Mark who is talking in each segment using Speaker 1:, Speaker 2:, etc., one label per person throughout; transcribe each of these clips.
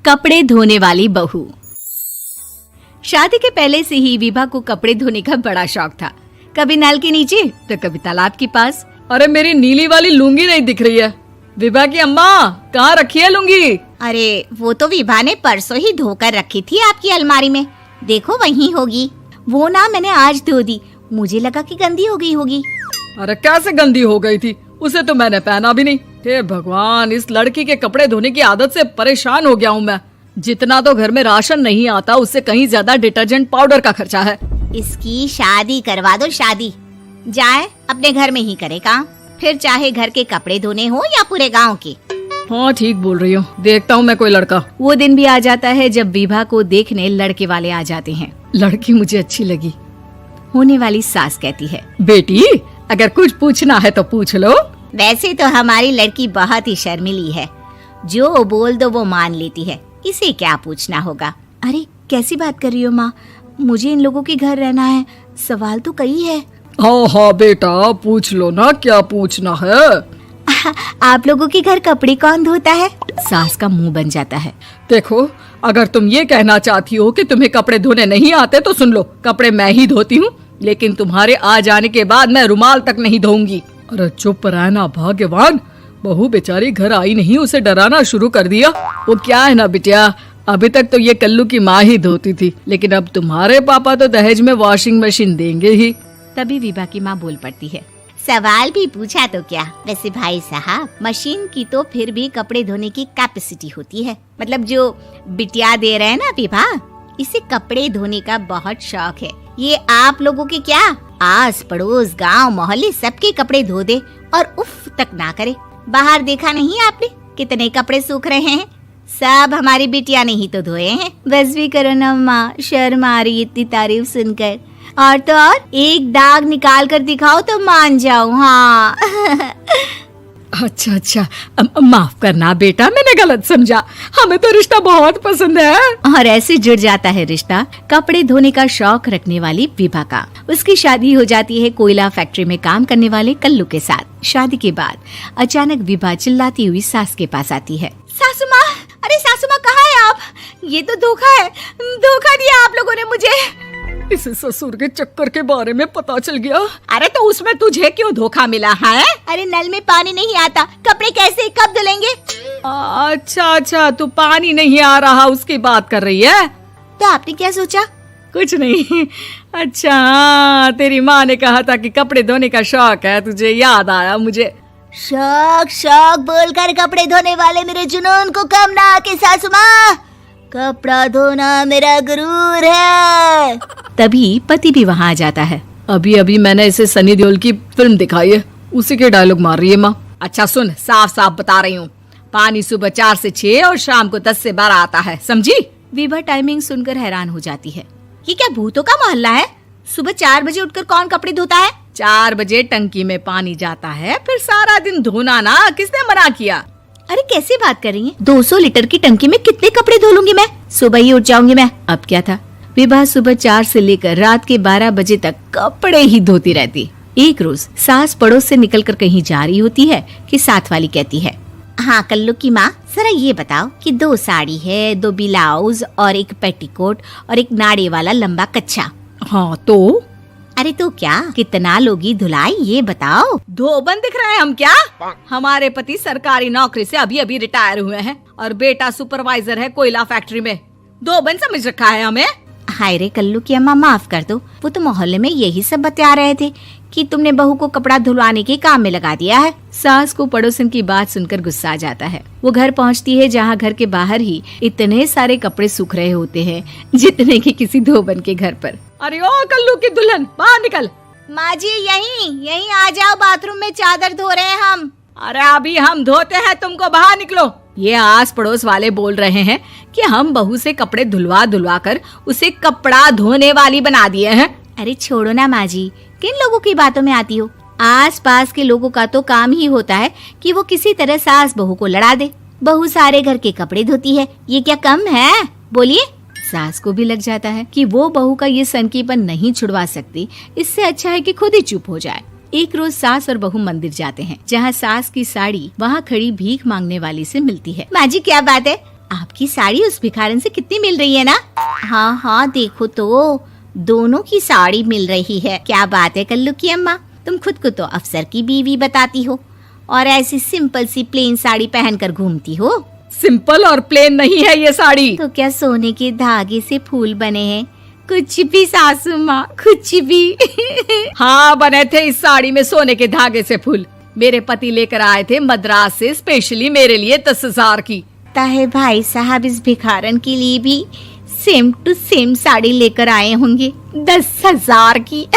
Speaker 1: कपड़े धोने वाली बहू। शादी के पहले से ही विभा को कपड़े धोने का बड़ा शौक था। कभी नल के नीचे तो कभी तालाब के पास।
Speaker 2: अरे मेरी नीली वाली लुंगी नहीं दिख रही है। विभा की अम्मा, कहाँ रखी है लुंगी?
Speaker 3: अरे वो तो विभा ने परसों ही धोकर रखी थी आपकी अलमारी में, देखो वहीं होगी। वो ना मैंने आज धो दी, मुझे लगा कि गंदी हो गई होगी।
Speaker 2: अरे कैसे गंदी हो गई थी? उसे तो मैंने पहना भी नहीं। हे भगवान, इस लड़की के कपड़े धोने की आदत से परेशान हो गया हूँ मैं। जितना तो घर में राशन नहीं आता, उससे कहीं ज्यादा डिटर्जेंट पाउडर का खर्चा है।
Speaker 3: इसकी शादी करवा दो, शादी जाए अपने घर में ही करे काम, फिर चाहे घर के कपड़े धोने हो या पूरे गांव के।
Speaker 2: हाँ ठीक बोल रही हूँ, देखता हूँ मैं कोई लड़का।
Speaker 1: वो दिन भी आ जाता है जब विभा को देखने लड़के वाले आ जाते हैं।
Speaker 2: लड़की मुझे अच्छी लगी।
Speaker 1: होने वाली सास कहती है,
Speaker 2: बेटी अगर कुछ पूछना है तो पूछ लो।
Speaker 3: वैसे तो हमारी लड़की बहुत ही शर्मीली है, जो बोल दो वो मान लेती है, इसे क्या पूछना होगा।
Speaker 1: अरे कैसी बात कर रही हो माँ, मुझे इन लोगों के घर रहना है, सवाल तो कई है।
Speaker 2: हाँ हाँ बेटा, पूछ लो ना, क्या पूछना है।
Speaker 1: आप लोगों के घर कपड़े कौन धोता है? सास का मुंह बन जाता है।
Speaker 2: देखो, अगर तुम ये कहना चाहती हो कि तुम्हें कपड़े धोने नहीं आते तो सुन लो, कपड़े मैं ही धोती हूँ, लेकिन तुम्हारे आ जाने के बाद मैं रुमाल तक नहीं धोऊंगी। अरे चुप रहना भाग्यवान, बहू बेचारी घर आई नहीं, उसे डराना शुरू कर दिया। वो क्या है ना बिटिया, अभी तक तो ये कल्लू की माँ ही धोती थी, लेकिन अब तुम्हारे पापा तो दहेज में वॉशिंग मशीन देंगे ही।
Speaker 1: तभी विभा की माँ बोल पड़ती है,
Speaker 3: सवाल भी पूछा तो क्या। वैसे भाई साहब, मशीन की तो फिर भी कपड़े धोने की कैपेसिटी होती है। मतलब जो बिटिया दे रहे हैं ना विभा, इसे कपड़े धोने का बहुत शौक है। ये आप लोगों के क्या, आस पड़ोस गांव मोहल्ले सबके कपड़े धो दे और उफ तक ना करे। बाहर देखा नहीं आपने कितने कपड़े सूख रहे हैं? सब हमारी बिटिया ने ही तो धोए हैं।
Speaker 1: बस भी करो ना माँ, शर्म आ रही इतनी तारीफ सुनकर। और तो और एक दाग निकाल कर दिखाओ तो मान जाऊं। हाँ
Speaker 2: अच्छा, माफ करना बेटा, मैंने गलत समझा। हमें तो रिश्ता बहुत पसंद है।
Speaker 1: और ऐसे जुड़ जाता है रिश्ता कपड़े धोने का शौक रखने वाली विभा का। उसकी शादी हो जाती है कोयला फैक्ट्री में काम करने वाले कल्लू के साथ। शादी के बाद अचानक विभा चिल्लाती हुई सास के पास आती है।
Speaker 3: सासू माँ, अरे सासू माँ कहाँ है आप? ये तो धोखा है, धोखा दिया आप लोगों ने मुझे।
Speaker 2: इसे ससुर के चक्कर के बारे में पता चल गया।
Speaker 3: अरे तो उसमें तुझे क्यों धोखा मिला है? अरे नल में पानी नहीं आता, कपड़े कैसे कब धुलेंगे?
Speaker 2: अच्छा, तू पानी नहीं आ रहा उसकी बात कर रही है।
Speaker 3: तो आपने क्या सोचा?
Speaker 2: कुछ नहीं। अच्छा, तेरी माँ ने कहा था कि कपड़े धोने का शौक है तुझे, याद आया मुझे।
Speaker 3: शौक बोलकर कपड़े धोने वाले मेरे जुनून को कम ना आके सासू माँ, कपड़ा धोना मेरा गुरूर है।
Speaker 1: तभी पति भी वहाँ आ जाता है।
Speaker 2: अभी मैंने इसे सनी देओल की फिल्म दिखाई है, उसी के डायलॉग मार रही है माँ। अच्छा सुन, साफ बता रही हूँ, पानी सुबह 4 से 6 और शाम को 10 से 12 आता है, समझी?
Speaker 1: विभा टाइमिंग सुनकर हैरान हो जाती है।
Speaker 3: ये क्या भूतों का मोहल्ला है? सुबह 4 बजे उठकर कौन कपड़े धोता है?
Speaker 2: 4 बजे टंकी में पानी जाता है, फिर सारा दिन धोना ना, किसने मना किया?
Speaker 1: अरे कैसी बात कर रही हैं? 200 लीटर की टंकी में कितने कपड़े धो लूंगी मैं? सुबह ही उठ जाऊंगी मैं। अब क्या था, विभा सुबह 4 से लेकर रात के 12 बजे तक कपड़े ही धोती रहती। एक रोज सास पड़ोस से निकलकर कहीं जा रही होती है कि साथ वाली कहती है,
Speaker 3: हाँ कल्लू की माँ, जरा ये बताओ कि 2 साड़ी है, 2 ब्लाउज और एक पेटीकोट और एक नाड़े वाला लंबा कच्छा।
Speaker 2: हाँ तो?
Speaker 3: अरे तो क्या, कितना लोगी धुलाई ये बताओ।
Speaker 2: धोबन दिख रहे हैं हम क्या? हमारे पति सरकारी नौकरी से अभी रिटायर हुए हैं और बेटा सुपरवाइजर है कोयला फैक्ट्री में। धोबन समझ रखा है हमें।
Speaker 3: हाय रे कल्लू की अम्मा, माफ कर दो, वो तो मोहल्ले में यही सब बता रहे थे कि तुमने बहू को कपड़ा धुलवाने के काम में लगा दिया है।
Speaker 1: सास को पड़ोसन की बात सुनकर गुस्सा आ जाता है। वो घर पहुंचती है जहां घर के बाहर ही इतने सारे कपड़े सूख रहे होते हैं जितने कि किसी धोबन के घर पर।
Speaker 2: अरे ओ कल्लू की दुल्हन, बाहर निकल।
Speaker 3: माँ जी यहीं आ जाओ, बाथरूम में चादर धो रहे हैं हम।
Speaker 2: अरे अभी हम धोते हैं, तुमको बाहर निकलो। ये आस पड़ोस वाले बोल रहे हैं कि हम बहू से कपड़े धुलवा कर उसे कपड़ा धोने वाली बना दिए हैं।
Speaker 1: अरे छोड़ो ना माँ जी, किन लोगों की बातों में आती हो? आस पास के लोगों का तो काम ही होता है कि वो किसी तरह सास बहू को लड़ा दे। बहू सारे घर के कपड़े धोती है, ये क्या कम है? बोलिए। सास को भी लग जाता है कि वो बहू का ये सनकीपन नहीं छुड़वा सकती, इससे अच्छा है कि खुद ही चुप हो जाए। एक रोज सास और बहू मंदिर जाते हैं, जहाँ सास की साड़ी वहाँ खड़ी भीख मांगने वाली से मिलती है।
Speaker 3: माँ जी क्या बात है, आपकी साड़ी उस भिखारन से कितनी मिल रही है ना? हाँ हाँ देखो तो, दोनों की साड़ी मिल रही है। क्या बात है कल्लू की अम्मा, तुम खुद को तो अफसर की बीवी बताती हो और ऐसी सिंपल सी प्लेन साड़ी पहनकर घूमती हो।
Speaker 2: सिंपल और प्लेन नहीं है ये साड़ी।
Speaker 3: तो क्या सोने के धागे से फूल बने हैं? कुछ भी सासू माँ, कुछ भी।
Speaker 2: हाँ बने थे इस साड़ी में सोने के धागे से फूल। मेरे पति लेकर आए थे मद्रास से स्पेशली मेरे लिए 10,000 की।
Speaker 3: ताहे भाई साहब इस भिखारन के लिए भी सेम टू सेम साड़ी लेकर आए होंगे 10,000 की।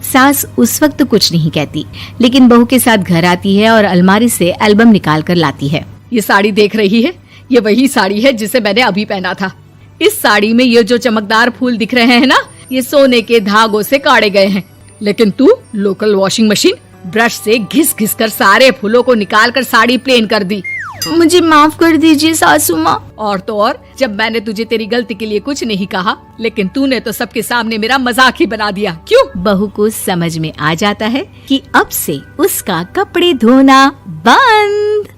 Speaker 3: सास उस वक्त तो कुछ नहीं कहती, लेकिन बहू के साथ घर आती है और अलमारी से एल्बम निकाल कर लाती है।
Speaker 2: ये साड़ी देख रही है, ये वही साड़ी है जिसे मैंने अभी पहना था। इस साड़ी में ये जो चमकदार फूल दिख रहे हैं ना, ये सोने के धागों से काढ़े गए हैं। लेकिन तू लोकल वॉशिंग मशीन ब्रश से घिस घिस कर सारे फूलों को निकाल कर साड़ी प्लेन कर दी।
Speaker 3: मुझे माफ कर दीजिए सासू माँ।
Speaker 2: और तो और, जब मैंने तुझे तेरी गलती के लिए कुछ नहीं कहा, लेकिन तूने तो सबके सामने मेरा मजाक ही बना दिया। क्यों?
Speaker 3: बहू को समझ में आ जाता है कि अब से उसका कपड़े धोना बंद।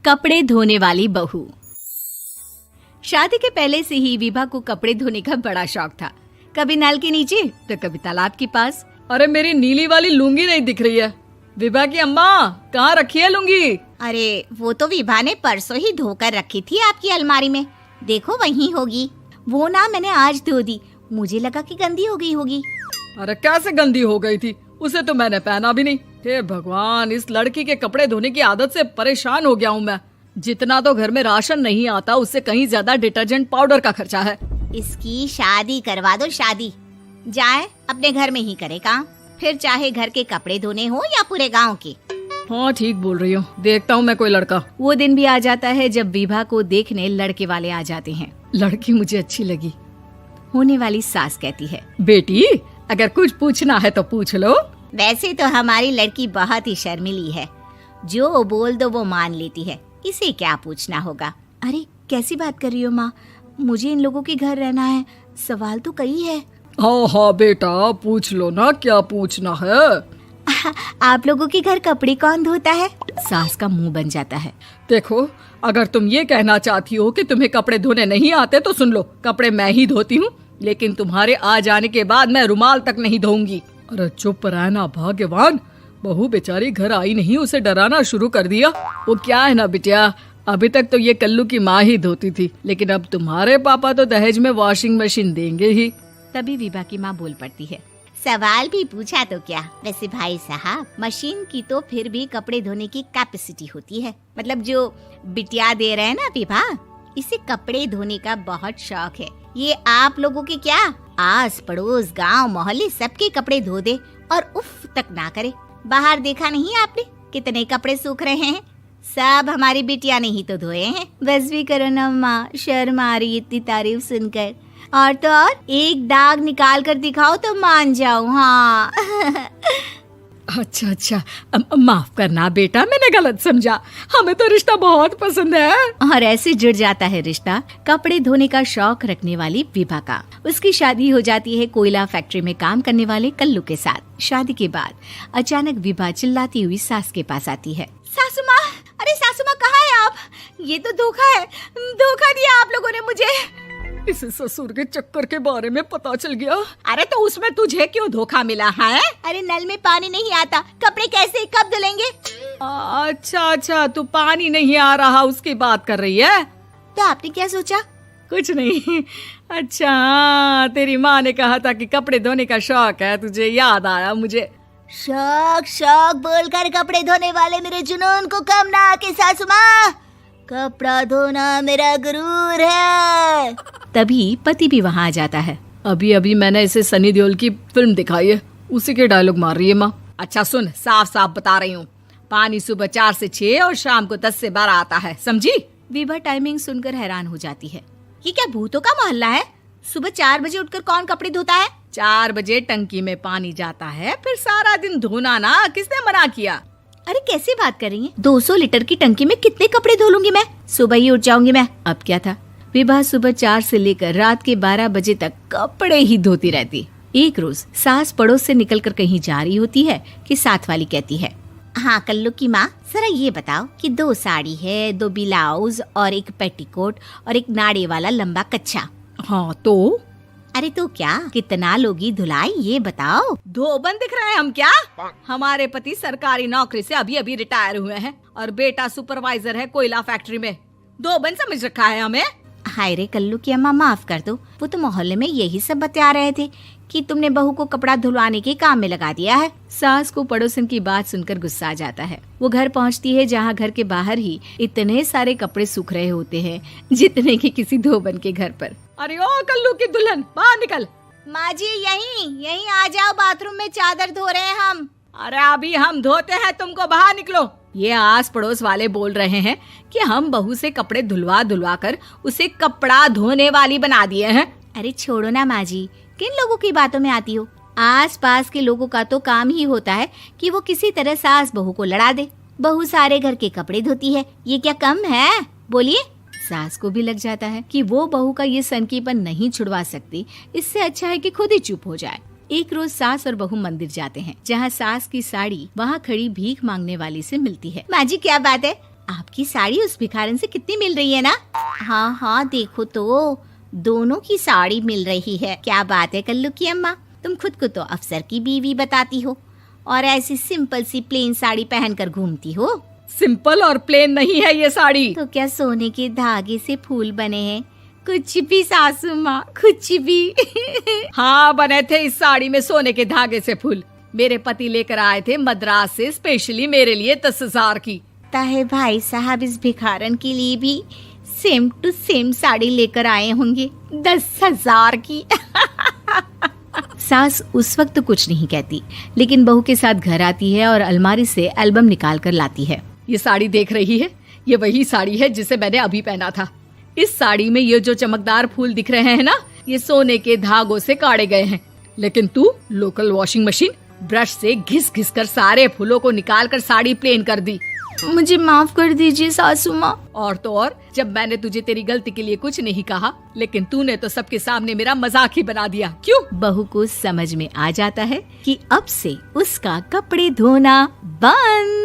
Speaker 3: कपड़े धोने वाली बहू। शादी के पहले से ही विभा को कपड़े धोने का बड़ा शौक था। कभी नल के नीचे तो कभी तालाब के पास।
Speaker 2: अरे मेरी नीली वाली लुंगी नहीं दिख रही है। विभा की अम्मा, कहाँ रखी है लुंगी?
Speaker 3: अरे वो तो विभा ने परसों ही धोकर रखी थी आपकी अलमारी में, देखो वहीं होगी। वो ना मैंने आज धो दी, मुझे लगा कि गंदी हो गई होगी।
Speaker 2: अरे कैसे गंदी हो गई थी? उसे तो मैंने पहना भी नहीं। हे भगवान, इस लड़की के कपड़े धोने की आदत से परेशान हो गया हूँ मैं। जितना तो घर में राशन नहीं आता, उससे कहीं ज्यादा डिटर्जेंट पाउडर का खर्चा है।
Speaker 3: इसकी शादी करवा दो, शादी जाए अपने घर में ही करे काम, फिर चाहे घर के कपड़े धोने हो या पूरे गांव के।
Speaker 2: हाँ ठीक बोल रही हूँ, देखता हूँ मैं कोई लड़का।
Speaker 3: वो दिन भी आ जाता है जब विभा को देखने लड़के वाले आ जाते हैं।
Speaker 2: लड़की मुझे अच्छी लगी।
Speaker 3: होने वाली सास कहती है,
Speaker 2: बेटी अगर कुछ पूछना है तो पूछ लो।
Speaker 3: वैसे तो हमारी लड़की बहुत ही शर्मीली है, जो बोल दो वो मान लेती है, इसे क्या पूछना होगा। अरे कैसी बात कर रही हो माँ, मुझे इन लोगों के घर रहना है, सवाल तो कई है।
Speaker 2: हाँ हाँ बेटा पूछ लो ना, क्या पूछना है।
Speaker 3: आप लोगों के घर कपड़े कौन धोता है? सास का मुंह बन जाता है।
Speaker 2: देखो, अगर तुम ये कहना चाहती हो कि तुम्हें कपड़े धोने नहीं आते तो सुन लो, कपड़े मैं ही धोती हूँ, लेकिन तुम्हारे आ जाने के बाद मैं रुमाल तक नहीं धोऊंगी। अरे चुप रहना भाग्यवान, बहू बेचारी घर आई नहीं, उसे डराना शुरू कर दिया। वो क्या है ना बिटिया, अभी तक तो ये कल्लू की माँ ही धोती थी, लेकिन अब तुम्हारे पापा तो दहेज में वॉशिंग मशीन देंगे ही।
Speaker 3: तभी विभा की माँ बोल पड़ती है, सवाल भी पूछा तो क्या, वैसे भाई साहब मशीन की तो फिर भी कपड़े धोने की कैपेसिटी होती है। मतलब जो बिटिया दे रहे हैं ना विभा, इसे कपड़े धोने का बहुत शौक है। ये आप लोगों के क्या, आस पड़ोस गांव मोहल्ले सबके कपड़े धो दे और उफ तक ना करे। बाहर देखा नहीं आपने कितने कपड़े सूख रहे हैं, सब हमारी बिटिया ने ही तो धोए हैं। बस भी करो ना माँ, शर्म आ रही इतनी तारीफ सुनकर। और तो और एक दाग निकाल कर दिखाओ तो मान जाओ। हाँ।
Speaker 2: अच्छा अच्छा, माफ करना बेटा, मैंने गलत समझा, हमें तो रिश्ता बहुत पसंद है।
Speaker 3: और ऐसे जुड़ जाता है रिश्ता कपड़े धोने का शौक रखने वाली विभा का। उसकी शादी हो जाती है कोयला फैक्ट्री में काम करने वाले कल्लू के साथ। शादी के बाद अचानक विभा चिल्लाती हुई सास के पास आती है, सासू माँ, अरे सासू माँ कहाँ है आप? ये तो धोखा है, धोखा दिया आप लोगों ने मुझे।
Speaker 2: इसे ससुर के चक्कर के बारे में पता चल गया।
Speaker 3: अरे तो उसमें तुझे क्यों धोखा मिला है? अरे नल में पानी नहीं आता, कपड़े कैसे कब धुलेंगे?
Speaker 2: अच्छा अच्छा, तू पानी नहीं आ रहा उसकी बात कर रही है?
Speaker 3: तो आपने क्या सोचा?
Speaker 2: कुछ नहीं। अच्छा, तेरी माँ ने कहा था कि कपड़े धोने का शौक है तुझे, याद आया मुझे।
Speaker 3: शौक शौक बोलकर कपड़े धोने वाले मेरे जुनून को कम ना आके सासू माँ, कपड़ा धोना मेरा गुरूर है। तभी पति भी वहाँ आ जाता है।
Speaker 2: अभी अभी मैंने इसे सनी देओल की फिल्म दिखाई है, उसी के डायलॉग मार रही है माँ। अच्छा सुन, साफ साफ बता रही हूँ, पानी सुबह 4 से 6 और शाम को 10 से 12 आता है, समझी?
Speaker 3: विभा टाइमिंग सुनकर हैरान हो जाती है। ये क्या भूतों का मोहल्ला है? सुबह 4 बजे उठकर कौन कपड़े धोता है?
Speaker 2: 4 बजे टंकी में पानी जाता है, फिर सारा दिन धोना ना, किसने मना किया?
Speaker 3: अरे कैसे बात कर रही हैं? 200 लीटर की टंकी में कितने कपड़े धो लूंगी मैं? सुबह ही उठ जाऊंगी मैं।
Speaker 1: अब क्या था, विभा सुबह 4 से लेकर रात के 12 बजे तक कपड़े ही धोती रहती। एक रोज सास पड़ोस से निकलकर कहीं जा रही होती है कि साथ वाली कहती है,
Speaker 3: हाँ कल्लू की माँ, जरा ये बताओ कि 2 साड़ी है, 2 ब्लाउज और एक पेटीकोट और एक नाड़े वाला लंबा कच्छा।
Speaker 2: हाँ तो?
Speaker 3: अरे तो क्या, कितना लोगी धुलाई ये बताओ।
Speaker 2: धोबन दिख रहे हैं हम क्या? हमारे पति सरकारी नौकरी से अभी अभी रिटायर हुए हैं और बेटा सुपरवाइजर है कोयला फैक्ट्री में। धोबन समझ रखा है हमें?
Speaker 3: हाय रे कल्लू की अम्मा, माफ कर दो, वो तो मोहल्ले में यही सब बता रहे थे कि तुमने बहू को कपड़ा धुलवाने के काम में लगा दिया है।
Speaker 1: सास को पड़ोसन की बात सुनकर गुस्सा आ जाता है। वो घर पहुंचती है जहां घर के बाहर ही इतने सारे कपड़े सूख रहे होते हैं जितने कि किसी धोबन के घर पर।
Speaker 2: अरे ओ कल्लू की दुल्हन, बाहर निकल।
Speaker 3: माँ जी यहीं आ जाओ, बाथरूम में चादर धो रहे हैं हम।
Speaker 2: अरे अभी हम धोते हैं, तुमको बाहर निकलो। ये आस पड़ोस वाले बोल रहे हैं कि हम बहू से कपड़े धुलवा कर उसे कपड़ा धोने वाली बना दिए हैं।
Speaker 3: अरे छोड़ो ना माँ जी, किन लोगों की बातों में आती हो? आस पास के लोगों का तो काम ही होता है कि वो किसी तरह सास बहू को लड़ा दे। बहू सारे घर के कपड़े धोती है, ये क्या कम है? बोलिए।
Speaker 1: सास को भी लग जाता है कि वो बहू का ये सनकीपन नहीं छुड़वा सकती, इससे अच्छा है कि खुद ही चुप हो जाए। एक रोज सास और बहू मंदिर जाते हैं, जहाँ सास की साड़ी वहाँ खड़ी भीख मांगने वाली से मिलती है।
Speaker 3: माँ जी क्या बात है, आपकी साड़ी उस भिखारन से कितनी मिल रही है ना? हाँ देखो तो, दोनों की साड़ी मिल रही है। क्या बात है कल्लू की अम्मा, तुम खुद को तो अफसर की बीवी बताती हो और ऐसी सिंपल सी प्लेन साड़ी पहनकर घूमती हो।
Speaker 2: सिंपल और प्लेन नहीं है ये साड़ी।
Speaker 3: तो क्या सोने के धागे से फूल बने हैं? कुछ भी सासू माँ, कुछ भी।
Speaker 2: हाँ बने थे इस साड़ी में सोने के धागे से फूल। मेरे पति लेकर आए थे मद्रास से स्पेशली मेरे लिए 10,000 की।
Speaker 3: ताहे भाई साहब इस भिखारन के लिए भी सेम टू सेम साड़ी लेकर आए होंगे 10,000 की।
Speaker 1: सास उस वक्त तो कुछ नहीं कहती, लेकिन बहू के साथ घर आती है और अलमारी से एल्बम निकाल कर लाती है।
Speaker 2: ये साड़ी देख रही है, ये वही साड़ी है जिसे मैंने अभी पहना था। इस साड़ी में ये जो चमकदार फूल दिख रहे हैं ना, ये सोने के धागों से काटे गए हैं। लेकिन तू लोकल वॉशिंग मशीन ब्रश से घिस घिस कर सारे फूलों को निकाल कर साड़ी प्लेन कर दी।
Speaker 3: मुझे माफ कर दीजिए सासू माँ।
Speaker 2: और तो और, जब मैंने तुझे तेरी गलती के लिए कुछ नहीं कहा, लेकिन तूने तो सबके सामने मेरा मजाक ही बना दिया। क्यों?
Speaker 1: बहू को समझ में आ जाता है कि अब से उसका कपड़े धोना बंद।